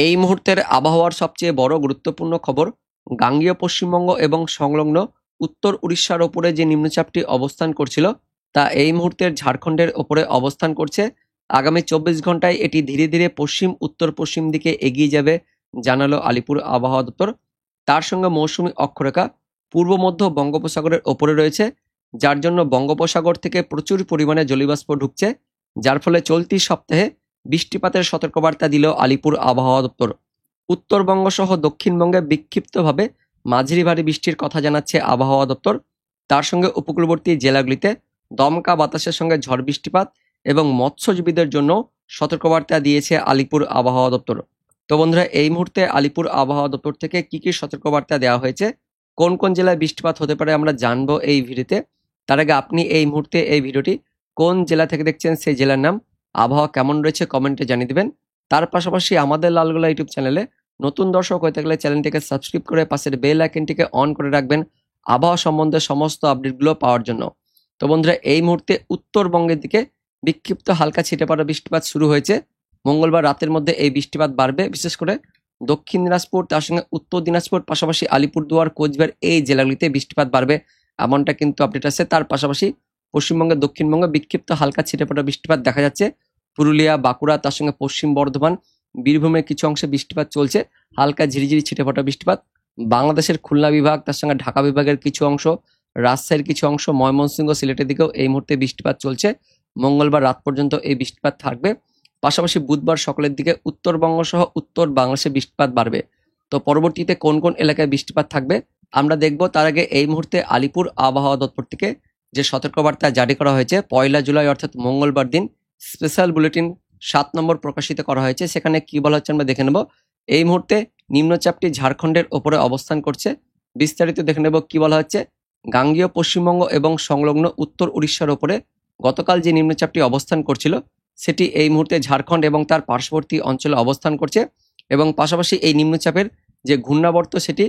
এই মুহূর্তের আবহাওয়ার সবচেয়ে বড় গুরুত্বপূর্ণ খবর, গাঙ্গেয় পশ্চিমবঙ্গ এবং সংলগ্ন উত্তর উড়িষ্যার ওপরে যে নিম্নচাপটি অবস্থান করছিল তা এই মুহূর্তের ঝাড়খণ্ডের ওপরে অবস্থান করছে। আগামী 24 ঘন্টায় এটি ধীরে ধীরে পশ্চিম উত্তর পশ্চিম দিকে এগিয়ে যাবে জানালো আলিপুর আবহাওয়া দপ্তর। তার সঙ্গে মৌসুমী অক্ষরেখা পূর্ব মধ্য বঙ্গোপসাগরের ওপরে রয়েছে, যার জন্য বঙ্গোপসাগর থেকে প্রচুর পরিমাণে জলীয়বাষ্প ঢুকছে, যার ফলে চলতি সপ্তাহে বৃষ্টিপাতের সতর্কবার্তা দিল আলিপুর আবহাওয়া দপ্তর। উত্তরবঙ্গ সহ দক্ষিণবঙ্গে বিক্ষিপ্তভাবে মাঝারি ভারী বৃষ্টির কথা জানাচ্ছে আবহাওয়া দপ্তর। তার সঙ্গে উপকূলবর্তী জেলাগুলিতে দমকা বাতাসের সঙ্গে ঝড় বৃষ্টিপাত এবং মৎস্যজীবীদের জন্য সতর্কবার্তা দিয়েছে আলিপুর আবহাওয়া দপ্তর। তো বন্ধুরা, এই মুহূর্তে আলিপুর আবহাওয়া দপ্তর থেকে কি কি সতর্কবার্তা দেওয়া হয়েছে, কোন কোন জেলায় বৃষ্টিপাত হতে পারে আমরা জানবো এই ভিডিওতে। তার আগে আপনি এই মুহূর্তে এই ভিডিওটি কোন জেলা থেকে দেখছেন, সেই জেলার নাম, আবহাওয়া কেমন রয়েছে কমেন্টে জানিয়ে দেবেন। তার পাশাপাশি আমাদের লালগোলা ইউটিউব চ্যানেলে নতুন দর্শক হয়ে থাকলে চ্যানেলটিকে সাবস্ক্রাইব করে পাশের বেল আইকনটিকে অন করে রাখবেন আবহাওয়া সম্বন্ধে সমস্ত আপডেটগুলো পাওয়ার জন্য। তো বন্ধুরা, এই মুহূর্তে উত্তরবঙ্গের দিকে বিক্ষিপ্ত হালকা ছিটে পড়া বৃষ্টিপাত শুরু হয়েছে। মঙ্গলবার রাতের মধ্যে এই বৃষ্টিপাত বাড়বে, বিশেষ করে দক্ষিণ দিনাজপুর, তার সঙ্গে উত্তর দিনাজপুর, পাশাপাশি আলিপুরদুয়ার, কোচবিহার এই জেলাগুলিতে বৃষ্টিপাত বাড়বে, এমনটা কিন্তু আপডেট আছে। তার পাশাপাশি পশ্চিমবঙ্গের দক্ষিণবঙ্গে বিক্ষিপ্ত হালকা ছিটে পড়া বৃষ্টিপাত দেখা যাচ্ছে। পুরুলিয়া, বাঁকুড়া, তার সঙ্গে পশ্চিম বর্ধমান, বীরভূমের কিছু অংশে বৃষ্টিপাত চলছে, হালকা ঝিরিঝিরি ছিটে ফোটা বৃষ্টিপাত। বাংলাদেশের খুলনা বিভাগ, তার সঙ্গে ঢাকা বিভাগের কিছু অংশ, রাজশাহীর কিছু অংশ, ময়মনসিংহ, সিলেটের দিকেও এই মুহূর্তে বৃষ্টিপাত চলছে। মঙ্গলবার রাত পর্যন্ত এই বৃষ্টিপাত থাকবে। পাশাপাশি বুধবার সকালের দিকে উত্তরবঙ্গ সহ উত্তর বাংলাদেশে বৃষ্টিপাত বাড়বে। তো পরবর্তীতে কোন কোন এলাকায় বৃষ্টিপাত থাকবে আমরা দেখব। তার আগে এই মুহূর্তে আলিপুর আবহাওয়া দপ্তর থেকে যে সতর্কবার্তা জারি করা হয়েছে, 1 জুলাই অর্থাৎ মঙ্গলবার দিন স্পেশাল বুলেটিন 7 নম্বর প্রকাশিত করা হয়েছে। সেখানে কি বলা হচ্ছে আমরা দেখে নেব। এই মুহূর্তে নিম্নচাপটি ঝাড়খণ্ডের ওপরে অবস্থান করছে। বিস্তারিত দেখে নেব কি বলা হচ্ছে। গাঙ্গেয় পশ্চিমবঙ্গ এবং সংলগ্ন উত্তর উড়িষ্যার ওপরে গতকাল যে নিম্নচাপটি অবস্থান করছিল সেটি এই মুহূর্তে ঝাড়খণ্ড এবং তার পার্শ্ববর্তী অঞ্চলে অবস্থান করছে, এবং পাশাপাশি এই নিম্নচাপের যে ঘূর্ণাবর্ত সেটি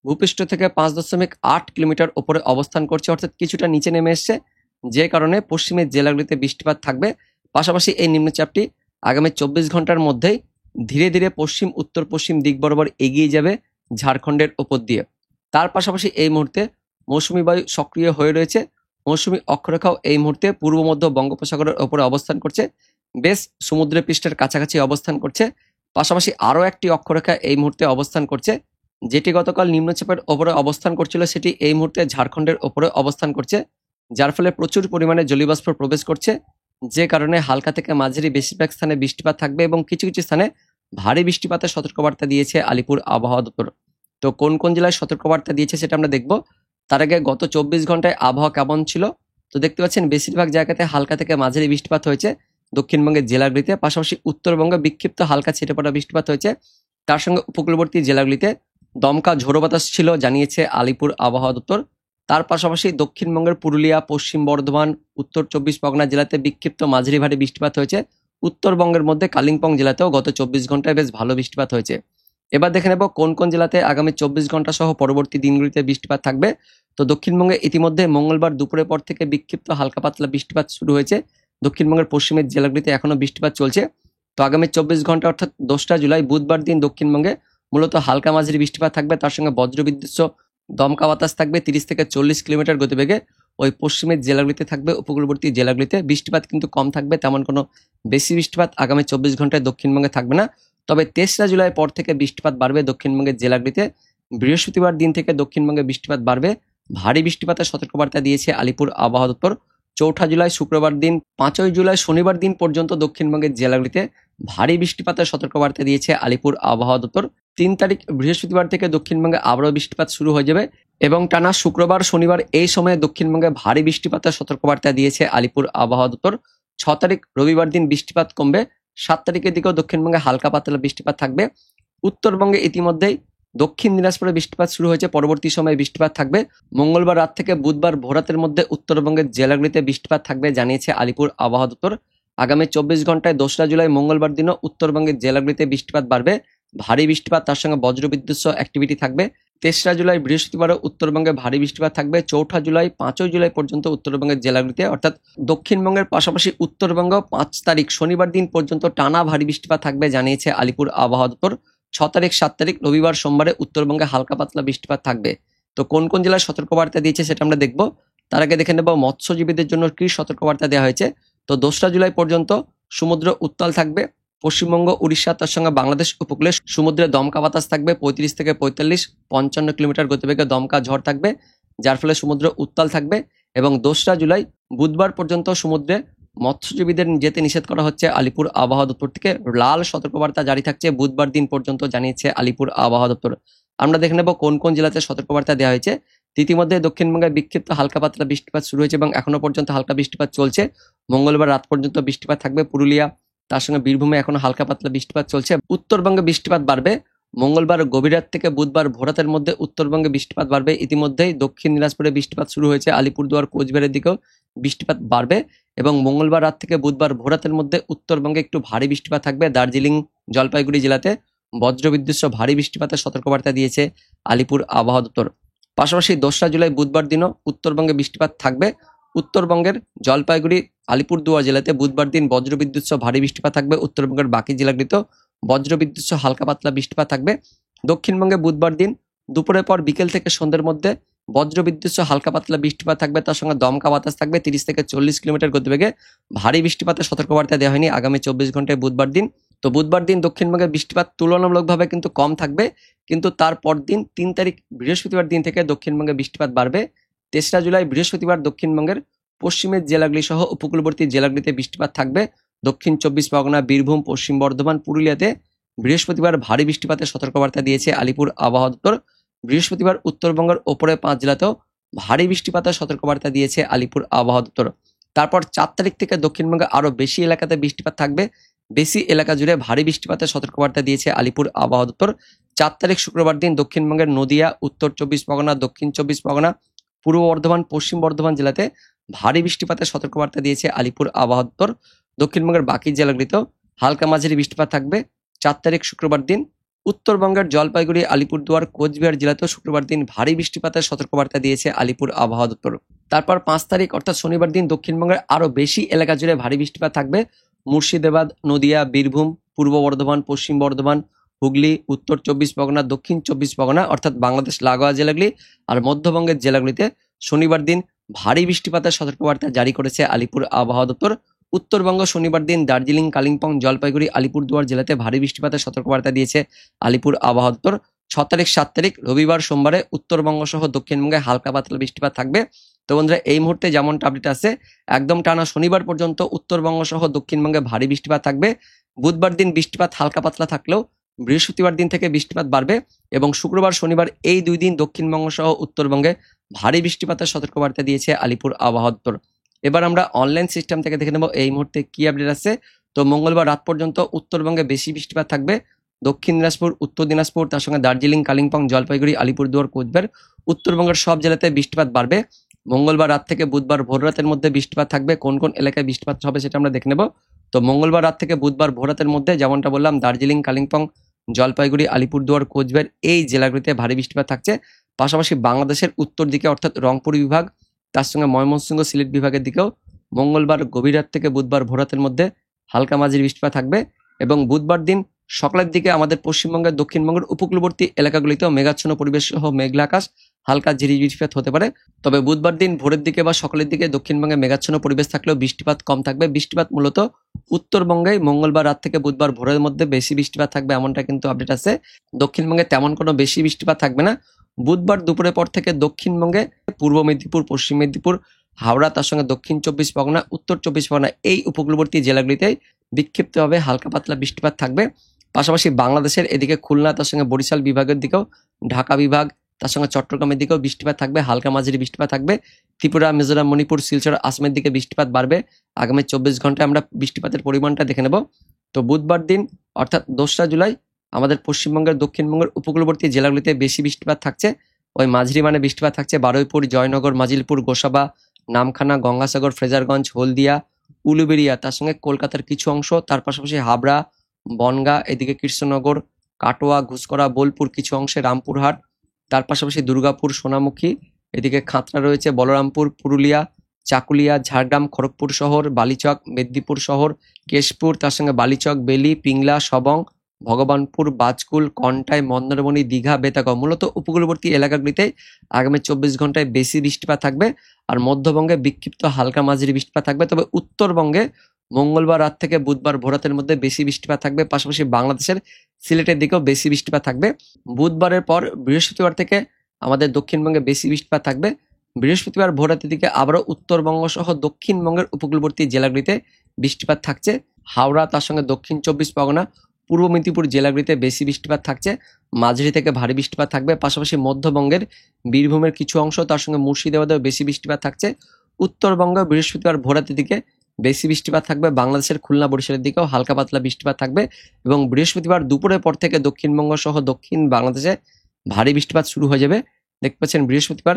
ভূপৃষ্ঠ থেকে 5.8 কিলোমিটার ওপরে অবস্থান করছে, অর্থাৎ কিছুটা নিচে নেমে এসছে, যে কারণে পশ্চিমের জেলাগুলিতে বৃষ্টিপাত থাকবে। পাশাপাশি এই নিম্নচাপটি আগামী 24 ঘন্টার মধ্যেই ধীরে ধীরে পশ্চিম উত্তর পশ্চিম দিক বরাবর এগিয়ে যাবে ঝাড়খণ্ডের ওপর দিয়ে। তার পাশাপাশি এই মুহূর্তে মৌসুমী বায়ু সক্রিয় হয়ে রয়েছে। মৌসুমী অক্ষরেখাও এই মুহূর্তে পূর্ব মধ্য বঙ্গোপসাগরের ওপরে অবস্থান করছে, বেশ সমুদ্র পৃষ্ঠের কাছাকাছি অবস্থান করছে। পাশাপাশি আরও একটি অক্ষরেখা এই মুহূর্তে অবস্থান করছে, যেটি গতকাল নিম্নচাপের ওপরে অবস্থান করছিল, সেটি এই মুহূর্তে ঝাড়খণ্ডের ওপরে অবস্থান করছে, যার ফলে প্রচুর পরিমাণে জলীয়বাষ্প প্রবেশ করছে, যে কারণে হালকা থেকে মাঝারি বেশিরভাগ স্থানে বৃষ্টিপাত থাকবে এবং কিছু কিছু স্থানে ভারী বৃষ্টিপাতের সতর্কবার্তা দিয়েছে আলিপুর আবহাওয়া দপ্তর। তো কোন কোন জেলায় সতর্কবার্তা দিয়েছে সেটা আমরা দেখব। তার আগে গত 24 ঘন্টায় আবহাওয়া কেমন ছিল, তো দেখতে পাচ্ছেন বেশিরভাগ জায়গাতে হালকা থেকে মাঝারি বৃষ্টিপাত হয়েছে দক্ষিণবঙ্গের জেলাগুলিতে। পাশাপাশি উত্তরবঙ্গে বিক্ষিপ্ত হালকা ছিটে পড়া বৃষ্টিপাত হয়েছে, তার সঙ্গে উপকূলবর্তী জেলাগুলিতে দমকা ঝোড়ো বাতাস ছিল জানিয়েছে আলিপুর আবহাওয়া দপ্তর। তার পাশাপাশি দক্ষিণবঙ্গের পুরুলিয়া, পশ্চিম বর্ধমান, উত্তর 24 পরগনা জেলাতে বিক্ষিপ্ত মাঝারি ভারী বৃষ্টিপাত হয়েছে। উত্তরবঙ্গের মধ্যে কালিম্পং জেলাতেও গত 24 ঘন্টায় বেশ ভালো বৃষ্টিপাত হয়েছে। এবার দেখে নেব কোন কোন জেলাতে আগামী 24 ঘন্টা সহ পরবর্তী দিনগুলিতে বৃষ্টিপাত থাকবে। তো দক্ষিণবঙ্গে ইতিমধ্যে মঙ্গলবার দুপুরের পর থেকে বিক্ষিপ্ত হালকা পাতলা বৃষ্টিপাত শুরু হয়েছে। দক্ষিণবঙ্গের পশ্চিমের জেলাগুলিতে এখনো বৃষ্টিপাত চলছে। তো আগামী 24 ঘন্টা অর্থাৎ 2 জুলাই বুধবার দিন দক্ষিণবঙ্গে মূলত হালকা মাঝারি বৃষ্টিপাত থাকবে, তার সঙ্গে বজ্রবিদ্যুৎ সহ দমকা বাতাস থাকবে 30 থেকে 40 কিলোমিটার গতিবেগে। ওই পশ্চিমের জেলাগুলিতে থাকবে, উপকূলবর্তী জেলাগুলিতে বৃষ্টিপাত কিন্তু কম থাকবে, তেমন কোনো বেশি বৃষ্টিপাত আগামী 24 ঘন্টায় দক্ষিণবঙ্গে থাকবে না। তবে 23 জুলাই পর থেকে বৃষ্টিপাত বাড়বে দক্ষিণবঙ্গের জেলাগুলিতে। বৃহস্পতিবার দিন থেকে দক্ষিণবঙ্গে বৃষ্টিপাত বাড়বে, ভারী বৃষ্টিপাতের সতর্কবার্তা দিয়েছে আলিপুর আবহাওয়া দপ্তর। 4 জুলাই শুক্রবার দিন, 5 জুলাই শনিবার দিন পর্যন্ত দক্ষিণবঙ্গের জেলাগুলিতে ভারী বৃষ্টিপাতের সতর্কবার্তা দিয়েছে আলিপুর আবহাওয়া দপ্তর। 3 তারিখ বৃহস্পতিবার থেকে দক্ষিণবঙ্গে আবারও বৃষ্টিপাত শুরু হয়ে যাবে, এবং টানা শুক্রবার শনিবার এই সময়ে দক্ষিণবঙ্গে ভারী বৃষ্টিপাতের সতর্কবার্তা দিয়েছে আলিপুর আবহাওয়া দপ্তর। 6 তারিখ রবিবার দিন বৃষ্টিপাত কমবে, 7 তারিখের দিকেও দক্ষিণবঙ্গে হালকা পাতলা বৃষ্টিপাত থাকবে। উত্তরবঙ্গে ইতিমধ্যেই দক্ষিণ দিনাজপুরে বৃষ্টিপাত শুরু হয়েছে, পরবর্তী সময়ে বৃষ্টিপাত থাকবে। মঙ্গলবার রাত থেকে বুধবার ভোরাতের মধ্যে উত্তরবঙ্গের জেলাগুলিতে বৃষ্টিপাত থাকবে জানিয়েছে আলিপুর আবহাওয়া দপ্তর। আগামী 24 ঘন্টায় 2 জুলাই মঙ্গলবার দিনও উত্তরবঙ্গের জেলাগুলিতে বৃষ্টিপাত বাড়বে, ভারী বৃষ্টিপাত, তার সঙ্গে বজ্রবিদ্যুৎ সহ অ্যাক্টিভিটি থাকবে। 23 জুলাই বৃহস্পতিবারও উত্তরবঙ্গে ভারী বৃষ্টিপাত থাকবে। 4 জুলাই 5 জুলাই পর্যন্ত উত্তরবঙ্গের জেলাগুলিতে অর্থাৎ দক্ষিণবঙ্গের পাশাপাশি উত্তরবঙ্গ 5 তারিখ শনিবার দিন পর্যন্ত টানা ভারী বৃষ্টিপাত থাকবে জানিয়েছে আলিপুর আবহাওয়া দপ্তর। 6 তারিখ 7 তারিখ রবিবার সোমবারে উত্তরবঙ্গে হালকা পাতলা বৃষ্টিপাত থাকবে। তো কোন কোন জেলায় সতর্কবার্তা দিয়েছে সেটা আমরা দেখব। তার আগে দেখে নেব মৎস্যজীবীদের জন্য কি সতর্কবার্তা দেওয়া হয়েছে। তো 2রা জুলাই পর্যন্ত সমুদ্র উত্তাল থাকবে। পশ্চিমবঙ্গ, উড়িষ্যা তার সঙ্গে বাংলাদেশ উপকূলে সমুদ্রে দমকা বাতাস থাকবে 35 থেকে 45, 55 কিলোমিটার গতিবেগে দমকা ঝড় থাকবে, যার ফলে সমুদ্র উত্তাল থাকবে। এবং 2রা জুলাই বুধবার পর্যন্ত সমুদ্রে মৎস্যজীবীদের যেতে নিষেধ করা হচ্ছে আলিপুর আবহাওয়া দপ্তর থেকে। লাল সতর্কবার্তা জারি থাকছে বুধবার দিন পর্যন্ত, জানিয়েছে আলিপুর আবহাওয়া দপ্তর। আমরা দেখে নেব কোন কোন জেলাতে সতর্কবার্তা দেওয়া হয়েছে। ইতিমধ্যে দক্ষিণবঙ্গে বিক্ষিপ্ত হালকা পাতলা বৃষ্টিপাত শুরু হয়েছে এবং এখনো পর্যন্ত হালকা বৃষ্টিপাত চলছে। মঙ্গলবার রাত পর্যন্ত বৃষ্টিপাত থাকবে পুরুলিয়া, তার সঙ্গে বীরভূমে এখনো হালকা পাতলা বৃষ্টিপাত চলছে। উত্তরবঙ্গে বৃষ্টিপাত বাড়বে মঙ্গলবার গভীর রাত থেকে বুধবার ভোরাতের মধ্যে উত্তরবঙ্গে বৃষ্টিপাত বাড়বে। ইতিমধ্যেই দক্ষিণ দিনাজপুরে বৃষ্টিপাত শুরু হয়েছে, আলিপুরদুয়ার, কোচবিহারের দিকেও বৃষ্টিপাত বাড়বে এবং মঙ্গলবার রাত থেকে বুধবার ভোরাতের মধ্যে উত্তরবঙ্গে একটু ভারী বৃষ্টিপাত থাকবে। দার্জিলিং, জলপাইগুড়ি জেলাতে বজ্রবিদ্যুৎ সহ ভারী বৃষ্টিপাতের সতর্কবার্তা দিয়েছে আলিপুর আবহাওয়া দপ্তর। পাশাপাশি 2রা জুলাই বুধবার দিনও উত্তরবঙ্গে বৃষ্টিপাত থাকবে। উত্তরবঙ্গের জলপাইগুড়ি, আলিপুরদুয়ার জেলাতে বুধবার দিন বজ্রবিদ্যুৎ সহ ভারী বৃষ্টিপাত থাকবে। উত্তরবঙ্গের বাকি জেলাগুলিতেও বজ্রবিদ্যুৎ সহ হালকা পাতলা বৃষ্টিপাত থাকবে। দক্ষিণবঙ্গে বুধবার দিন দুপুরের পর বিকেল থেকে সন্ধ্যের মধ্যে বজ্রবিদ্যুৎ সহ হালকা পাতলা বৃষ্টিপাত থাকবে, তার সঙ্গে দমকা বাতাস থাকবে 30 থেকে 40 কিলোমিটার গতিবেগে। ভারী বৃষ্টিপাতের সতর্কবার্তা দেওয়া হয়নি আগামী 24 ঘন্টায় বুধবার দিন। তো বুধবার দিন দক্ষিণবঙ্গের বৃষ্টিপাত তুলনামূলকভাবে কিন্তু কম থাকবে, কিন্তু তারপর দিন 3 তারিখ বৃহস্পতিবার দিন থেকে দক্ষিণবঙ্গে বৃষ্টিপাত বাড়বে। 3রা জুলাই বৃহস্পতিবার দক্ষিণবঙ্গের পশ্চিমের জেলাগুলি সহ উপকূলবর্তী জেলাগুলিতে বৃষ্টিপাত থাকবে। দক্ষিণ 24 পরগনা, বীরভূম, পশ্চিম বর্ধমান, পুরুলিয়াতে বৃহস্পতিবার ভারী বৃষ্টিপাতের সতর্কবার্তা দিয়েছে আলিপুর আবহাওয়া দপ্তর। বৃহস্পতিবার উত্তরবঙ্গের ওপরে 5 জেলাতেও ভারী বৃষ্টিপাতের সতর্কবার্তা দিয়েছে আলিপুর আবহাওয়া দপ্তর। তারপর 4 তারিখ থেকে দক্ষিণবঙ্গে আরো বেশি এলাকাতে বৃষ্টিপাত থাকবে। বেশি এলাকা জুড়ে ভারী বৃষ্টিপাতের সতর্কবার্তা দিয়েছে আলিপুর আবহাওয়া দপ্তর। 4 তারিখ শুক্রবার দিন দক্ষিণবঙ্গের নদিয়া, উত্তর 24 পরগনা, দক্ষিণ 24 পরগনা, পূর্ব বর্ধমান, পশ্চিম বর্ধমান জেলাতে ভারী বৃষ্টিপাতের সতর্কবার্তা দিয়েছে আলিপুর আবহাওয়া দপ্তর। দক্ষিণবঙ্গের বাকি জেলাগুলিতেও হালকা মাঝারি বৃষ্টিপাত থাকবে 4 তারিখ শুক্রবার দিন। উত্তরবঙ্গের জলপাইগুড়ি, আলিপুরদুয়ার, কোচবিহার জেলাতেও শুক্রবার দিন ভারী বৃষ্টিপাতের সতর্কবার্তা দিয়েছে আলিপুর আবহাওয়া দপ্তর। তারপর 5 তারিখ অর্থাৎ শনিবার দিন দক্ষিণবঙ্গের আরো বেশি এলাকা জুড়ে ভারী বৃষ্টিপাত থাকবে। মুর্শিদাবাদ, নদিয়া, বীরভূম, পূর্ব বর্ধমান, পশ্চিম বর্ধমান, হুগলি, উত্তর 24 পরগনা, দক্ষিণ 24 পরগনা অর্থাৎ বাংলাদেশ লাগোয়া জেলাগুলি আর মধ্যবঙ্গের জেলাগুলিতে শনিবার দিন ভারী বৃষ্টিপাতের সতর্কবার্তা জারি করেছে আলিপুর আবহাওয়া দপ্তর। উত্তরবঙ্গ শনিবার দিন দার্জিলিং, কালিম্পং, জলপাইগুড়ি, আলিপুরদুয়ার জেলাতে ভারী বৃষ্টিপাতের সতর্কবার্তা দিয়েছে আলিপুর আবহাওয়া দপ্তর। 6 তারিখ 7 তারিখ রবিবার সোমবারে উত্তরবঙ্গ সহ দক্ষিণবঙ্গে হালকা পাতলা বৃষ্টিপাত থাকবে। তো বন্ধুরা, এই মুহূর্তে যেমনটা আপডেট আছে একদম টানা শনিবার পর্যন্ত উত্তরবঙ্গ সহ দক্ষিণবঙ্গে ভারী বৃষ্টিপাত থাকবে। বুধবার দিন বৃষ্টিপাত হালকা পাতলা থাকলেও বৃহস্পতিবার দিন থেকে বৃষ্টিপাত বাড়বে এবং শুক্রবার, শনিবার এই 2 দিন দক্ষিণবঙ্গ সহ উত্তরবঙ্গে ভারী বৃষ্টিপাতের সতর্কবার্তা দিয়েছে আলিপুর আবহাওয়া দপ্তর। এবার আমরা অনলাইন সিস্টেম থেকে দেখে নেব এই মুহূর্তে কি আপডেট আছে। তো মঙ্গলবার রাত পর্যন্ত উত্তরবঙ্গে বেশি বৃষ্টিপাত থাকবে। দক্ষিণ দিনাজপুর, উত্তর দিনাজপুর, তার সঙ্গে দার্জিলিং, কালিম্পং, জলপাইগুড়ি, আলিপুরদুয়ার, কোচবিহার, উত্তরবঙ্গের সব জেলাতে বৃষ্টিপাত বাড়বে। মঙ্গলবার রাত থেকে বুধবার ভোর রাতের মধ্যে বৃষ্টিপাত থাকবে। কোন কোন এলাকায় বৃষ্টিপাত হবে সেটা আমরা দেখে নেব। তো মঙ্গলবার রাত থেকে বুধবার ভোর রাতের মধ্যে যেমনটা বললাম দার্জিলিং, কালিম্পং, জলপাইগুড়ি, আলিপুরদুয়ার, কোচবিহার এই জেলাগুলিতে ভারী বৃষ্টিপাত থাকছে। পাশাপাশি বাংলাদেশের উত্তর দিকে অর্থাৎ রংপুর বিভাগ, তার সঙ্গে ময়মনসিংহ, সিলেট বিভাগের দিকেও মঙ্গলবার গভীর রাত থেকে বুধবার ভোরাতের মধ্যে হালকা মাঝারি বৃষ্টিপাত থাকবে এবং বুধবার দিন সকালের দিকে আমাদের পশ্চিমবঙ্গের দক্ষিণবঙ্গের উপকূলবর্তী এলাকাগুলিতেও মেঘাচ্ছন্ন পরিবেশ সহ মেঘলা আকাশ, হালকা ঝিরিঝিরি বৃষ্টিপাত হতে পারে। তবে বুধবার দিন ভোরের দিকে বা সকালের দিকে দক্ষিণবঙ্গে মেঘাচ্ছন্ন পরিবেশ থাকলেও বৃষ্টিপাত কম থাকবে। বৃষ্টিপাত মূলত উত্তরবঙ্গে মঙ্গলবার রাত থেকে বুধবার ভোরের মধ্যে বেশি বৃষ্টিপাত থাকবে, এমনটা কিন্তু আপডেট আছে। দক্ষিণবঙ্গে তেমন কোনো বেশি বৃষ্টিপাত থাকবে না। বুধবার দুপুরের পর থেকে দক্ষিণবঙ্গে পূর্ব মেদিনীপুর, পশ্চিম মেদিনীপুর, হাওড়া, তার সঙ্গে দক্ষিণ 24 পরগনা, উত্তর 24 পরগনা এই উপকূলবর্তী জেলাগুলিতে বিক্ষিপ্তভাবে হালকা পাতলা বৃষ্টিপাত থাকবে। পাশাপাশি বাংলাদেশের এদিকে খুলনা, তার সঙ্গে বরিশাল বিভাগের দিকেও, ঢাকা বিভাগ, তার সঙ্গে চট্টগ্রামের দিকেও বৃষ্টিপাত থাকবে, হালকা মাঝারি বৃষ্টিপাত থাকবে। ত্রিপুরা, মিজোরাম, মণিপুর, শিলচর, আসামের দিকে বৃষ্টিপাত বাড়বে। আগামী 24 ঘন্টায় আমরা বৃষ্টিপাতের পরিমাণটা দেখে নেব। তো বুধবার দিন অর্থাৎ 2রা জুলাই আমাদের পশ্চিমবঙ্গের দক্ষিণবঙ্গের উপকূলবর্তী জেলাগুলিতে বেশি বৃষ্টিপাত থাকছে। ওই মাঝারি মানে বৃষ্টিপাত থাকছে বারুইপুর, জয়নগর, মাজিলপুর, গোসাবা, নামখানা, গঙ্গাসাগর, ফ্রেজারগঞ্জ, হলদিয়া, উলুবেড়িয়া, তার সঙ্গে কলকাতার কিছু অংশ, তার পাশাপাশি হাবড়া, বনগাঁ, এদিকে কৃষ্ণনগর, কাটোয়া, ঘুসকরা, বোলপুর কিছু অংশে, রামপুরহাট, তার পাশাপাশি দুর্গাপুর, সোনামুখী, এদিকে খাতড়া রয়েছে, বলরামপুর, পুরুলিয়া, চাকুলিয়া, ঝাড়গ্রাম, খড়গপুর শহর, বালিচক, মেদিনীপুর শহর, কেশপুর, তার সঙ্গে বালিচক, বেলি, পিংলা, সবং, ভগবানপুর, বাজকুল, কন্টাই, মন্দারমণি, দীঘা, বেতাগা মূলত উপকূলবর্তী এলাকাগুলিতে আগামী 24 ঘন্টায় বেশি বৃষ্টিপাত থাকবে। আর মধ্যবঙ্গে বিক্ষিপ্ত হালকা মাঝারি বৃষ্টিপাত থাকবে। তবে উত্তরবঙ্গে মঙ্গলবার রাত থেকে বুধবার ভোরাতের মধ্যে বেশি বৃষ্টিপাত থাকবে। পাশাপাশি বাংলাদেশের সিলেটের দিকেও বেশি বৃষ্টিপাত থাকবে। বুধবারের পর বৃহস্পতিবার থেকে আমাদের দক্ষিণবঙ্গে বেশি বৃষ্টিপাত থাকবে। বৃহস্পতিবার ভোরাতের দিকে আবারও উত্তরবঙ্গ সহ দক্ষিণবঙ্গের উপকূলবর্তী জেলাগুলিতে বৃষ্টিপাত থাকছে। হাওড়া, তার সঙ্গে দক্ষিণ 24 পরগনা, পূর্ব মেদিনীপুর জেলাগুলিতে বেশি বৃষ্টিপাত থাকছে। মাঝারি থেকে ভারী বৃষ্টিপাত থাকবে। পাশাপাশি মধ্যবঙ্গের বীরভূমের কিছু অংশ, তার সঙ্গে মুর্শিদাবাদেও বেশি বৃষ্টিপাত থাকছে। উত্তরবঙ্গ বৃহস্পতিবার ভোরাতের দিকে বেশি বৃষ্টিপাত থাকবে। বাংলাদেশের খুলনা, বরিশালের দিকেও হালকা পাতলা বৃষ্টিপাত থাকবে। এবং বৃহস্পতিবার দুপুরের পর থেকে দক্ষিণবঙ্গ সহ দক্ষিণ বাংলাদেশে ভারী বৃষ্টিপাত শুরু হয়ে যাবে। দেখতে পাচ্ছেন বৃহস্পতিবার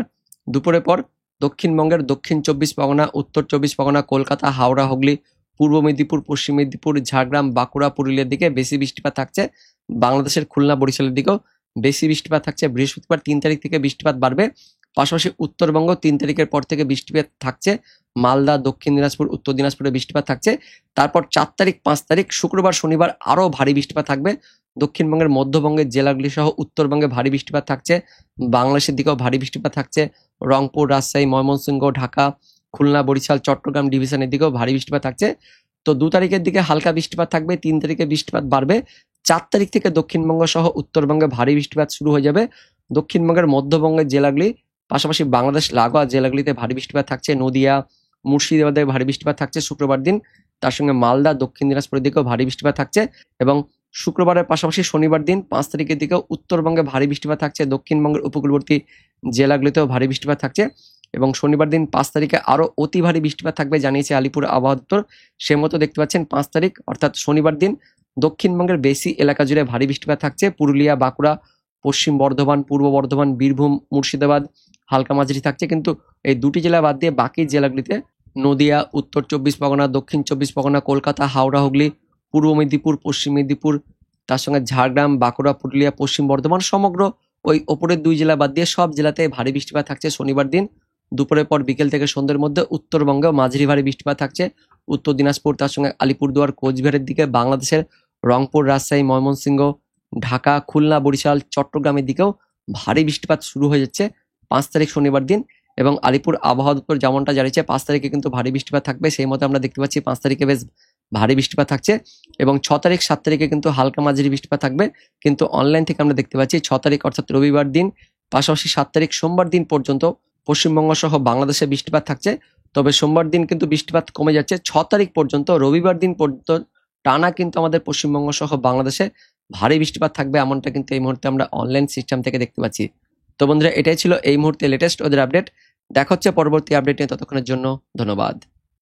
দুপুরের পর দক্ষিণবঙ্গের দক্ষিণ 24 পরগনা, উত্তর 24 পরগনা, কলকাতা, হাওড়া, হুগলি, পূর্ব মেদিনীপুর, পশ্চিম মেদিনীপুর, ঝাড়গ্রাম, বাঁকুড়া, পুরুলিয়ার দিকে বেশি বৃষ্টিপাত থাকছে। বাংলাদেশের খুলনা, বরিশালের দিকেও বেশি বৃষ্টিপাত থাকছে। বৃহস্পতিবার 3 তারিখ থেকে বৃষ্টিপাত বাড়বে। পাশাপাশি উত্তরবঙ্গ 3 তারিখের পর থেকে বৃষ্টিপাত থাকছে। মালদা, দক্ষিণ দিনাজপুর, উত্তর দিনাজপুরে বৃষ্টিপাত থাকছে। তারপর 4 তারিখ, 5 তারিখ শুক্রবার, শনিবার আরও ভারী বৃষ্টিপাত থাকবে। দক্ষিণবঙ্গের মধ্যবঙ্গের জেলাগুলি সহ উত্তরবঙ্গে ভারী বৃষ্টিপাত থাকছে। বাংলাদেশের দিকেও ভারী বৃষ্টিপাত থাকছে। রংপুর, রাজশাহী, ময়মনসিংহ, ঢাকা, খুলনা, বরিশাল, চট্টগ্রাম ডিভিশনের দিকেও ভারী বৃষ্টিপাত থাকছে। তো 2 তারিখের দিকে হালকা বৃষ্টিপাত থাকবে। 3 তারিখে বৃষ্টিপাত বাড়বে। 4 তারিখ থেকে দক্ষিণবঙ্গ সহ উত্তরবঙ্গে ভারী বৃষ্টিপাত শুরু হয়ে যাবে। দক্ষিণবঙ্গের মধ্যবঙ্গের জেলাগুলি, পাশাপাশি বাংলাদেশ লাগোয়া জেলাগুলিতে ভারী বৃষ্টিপাত থাকছে। নদিয়া, মুর্শিদাবাদে ভারী বৃষ্টিপাত থাকছে শুক্রবার দিন। তার সঙ্গে মালদা, দক্ষিণ দিনাজপুরের দিকেও ভারী বৃষ্টিপাত থাকছে। এবং শুক্রবারের পাশাপাশি শনিবার দিন 5 তারিখের দিকেও উত্তরবঙ্গে ভারী বৃষ্টিপাত থাকছে। দক্ষিণবঙ্গের উপকূলবর্তী জেলাগুলিতেও ভারী বৃষ্টিপাত থাকছে। এবং শনিবার দিন 5 তারিখে আরও অতি ভারী বৃষ্টিপাত থাকবে জানিয়েছে আলিপুর আবহাওয়া দপ্তর। সে মতো দেখতে পাচ্ছেন 5 তারিখ অর্থাৎ শনিবার দিন দক্ষিণবঙ্গের বেশি এলাকা জুড়ে ভারী বৃষ্টিপাত থাকছে। পুরুলিয়া, বাঁকুড়া, পশ্চিম বর্ধমান, পূর্ব বর্ধমান, বীরভূম, মুর্শিদাবাদ হালকা মাঝারি থাকছে। কিন্তু এই দুটি জেলা বাদ দিয়ে বাকি জেলাগুলিতে নদিয়া, উত্তর 24 পরগনা, দক্ষিণ 24 পরগনা, কলকাতা, হাওড়া, হুগলি, পূর্ব মেদিনীপুর, পশ্চিম মেদিনীপুর, তার সঙ্গে ঝাড়গ্রাম, বাঁকুড়া, পুরুলিয়া, পশ্চিম বর্ধমান সমগ্র ওই ওপরের 2 জেলা বাদ দিয়ে সব জেলাতে ভারী বৃষ্টিপাত থাকছে শনিবার দিন দুপুরের পর বিকেল থেকে সন্ধ্যের মধ্যে। উত্তরবঙ্গেও মাঝারি ভারী বৃষ্টিপাত থাকছে। উত্তর দিনাজপুর, তার সঙ্গে আলিপুরদুয়ার, কোচবিহারের দিকে, বাংলাদেশের রংপুর, রাজশাহী, ময়মনসিংহ, ঢাকা, খুলনা, বরিশাল, চট্টগ্রামের দিকেও ভারী বৃষ্টিপাত শুরু হয়ে যাচ্ছে 5 তারিখ শনিবার দিন। এবং আলিপুর আবহাওয়া দপ্তর যেমনটা জানিয়েছে 5 তারিখে কিন্তু ভারী বৃষ্টিপাত থাকবে। সেই মতো আমরা দেখতে পাচ্ছি 5 তারিখে বেশ ভারী বৃষ্টিপাত থাকছে। এবং 6 তারিখ, 7 তারিখে কিন্তু হালকা মাঝারি বৃষ্টিপাত থাকবে। কিন্তু অনলাইন থেকে আমরা দেখতে পাচ্ছি 6 তারিখ অর্থাৎ রবিবার দিন, পাশাপাশি 7 তারিখ সোমবার দিন পর্যন্ত পশ্চিমবঙ্গ সহ বাংলাদেশে বৃষ্টিপাত থাকছে। তবে সোমবার দিন কিন্তু বৃষ্টিপাত কমে যাচ্ছে। 6 তারিখ পর্যন্ত, রবিবার দিন পর্যন্ত টানা কিন্তু আমাদের পশ্চিমবঙ্গ সহ বাংলাদেশে ভারী বৃষ্টিপাত থাকবে, এমনটা কিন্তু এই মুহূর্তে আমরা অনলাইন সিস্টেম থেকে দেখতে পাচ্ছি। তো বন্ধুরা, এটাই ছিল এই মুহূর্তে লেটেস্ট ওদের আপডেট। দেখা হচ্ছে পরবর্তী আপডেট নিয়ে, ততক্ষণের জন্য ধন্যবাদ।